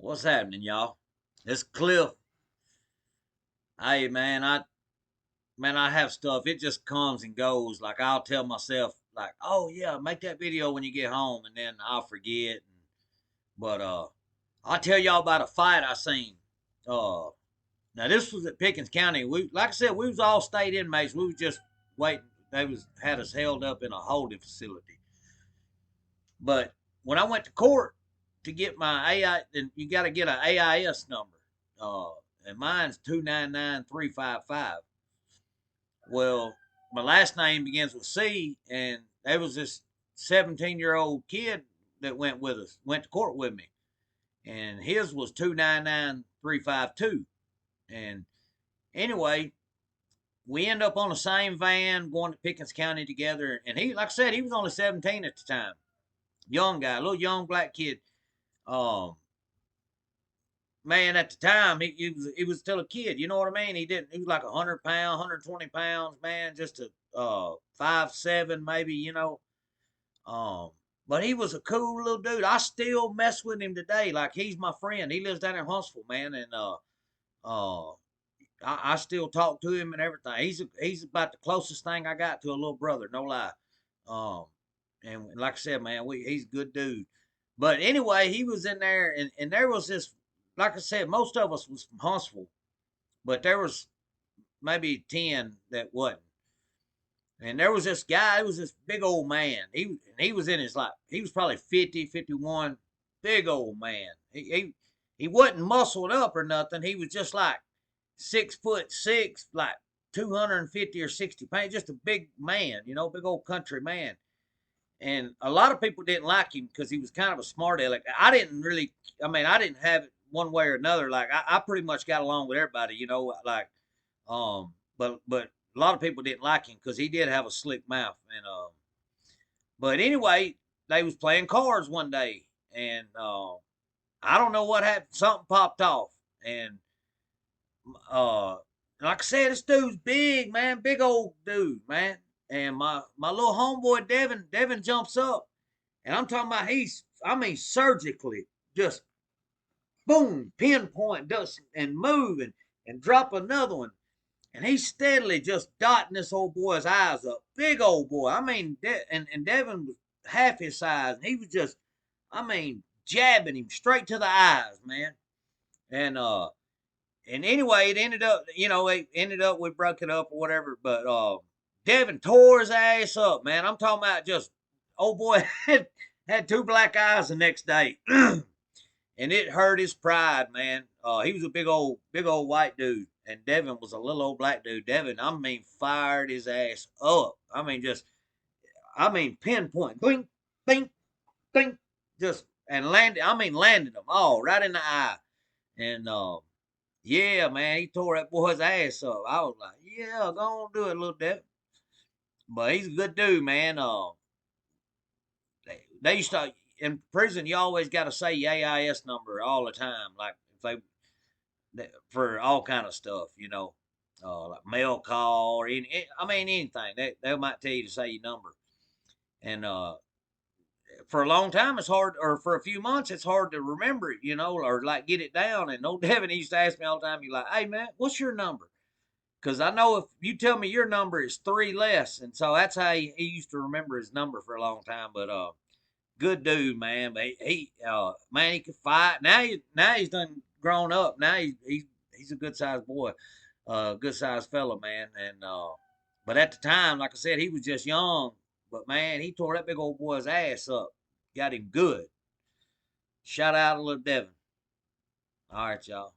What's happening, y'all? This Cliff. Hey, man, I have stuff. It just comes and goes. Like I'll tell myself, like, oh yeah, make that video when you get home, and then I'll forget. But I'll tell y'all about a fight I seen. Uh, Now this was at Pickens County. Like I said, we was all state inmates. We was just waiting. They had us held up in a holding facility. But when I went to court to get my AI, and you got to get an AIS number. Uh, and mine's 299355. Well, my last name begins with C, and there was this 17-year-old kid that went with us, went to court with me, and his was 299352. And anyway, we end up on the same van going to Pickens County together. And he, like I said, he was only 17 at the time, young guy, little young black kid. Um, Man, at the time he was still a kid. You know what I mean? He was like 100 pounds, 120 pounds, man, just a 5'7" maybe, Um, but he was a cool little dude. I still mess with him today, like he's my friend. He lives down in Huntsville, man, and uh, I still talk to him and everything. He's about the closest thing I got to a little brother, no lie. Um, and like I said, man, he's a good dude. But anyway, he was in there, and there was this. Like I said, most of us was from Huntsville, but there was maybe 10 that wasn't. And there was this guy. It was this big old man. He was in his he was probably 50, 51. Big old man. He wasn't muscled up or nothing. He was just like 6'6", like 250 or 60 pounds, just a big man, big old country man. And a lot of people didn't like him because he was kind of a smart aleck. I didn't really, I didn't have it one way or another. Like I pretty much got along with everybody, but a lot of people didn't like him because he did have a slick mouth. But anyway, they was playing cards one day, and I don't know what happened. Something popped off, and uh, like I said, this dude's big, man, big old dude, man. And my little homeboy Devin jumps up, and I'm talking about surgically just boom, pinpoint, does and move and drop another one. And he's steadily just dotting this old boy's eyes up. Big old boy. And Devin was half his size, and he was just, jabbing him straight to the eyes, man. And and anyway, we broke it up or whatever. But Devin tore his ass up, man. I'm talking about just old boy had two black eyes the next day. And it hurt his pride, man. He was a big old white dude, and Devin was a little old black dude. Devin, fired his ass up. Pinpoint, blink, blink, blink, just and landed them all right in the eye. And yeah, man, he tore that boy's ass up. I was like, yeah, go on, do it, little Devin. But he's a good dude, man. They used to in prison. You always got to say your AIS number all the time, like if for all kind of stuff, like mail call or anything. They might tell you to say your number. And for a long time, it's hard, or for a few months, it's hard to remember it, or like get it down. And old Devin used to ask me all the time, he's like, "Hey man, what's your number?" Because I know if you tell me your number is three less, and so that's how he used to remember his number for a long time. But good dude, man. But he could fight. Now he's done grown up. Now he's a good sized boy, good sized fella, man. And but at the time, like I said, he was just young. But man, he tore that big old boy's ass up. Got him good. Shout out to little Devin. All right, y'all.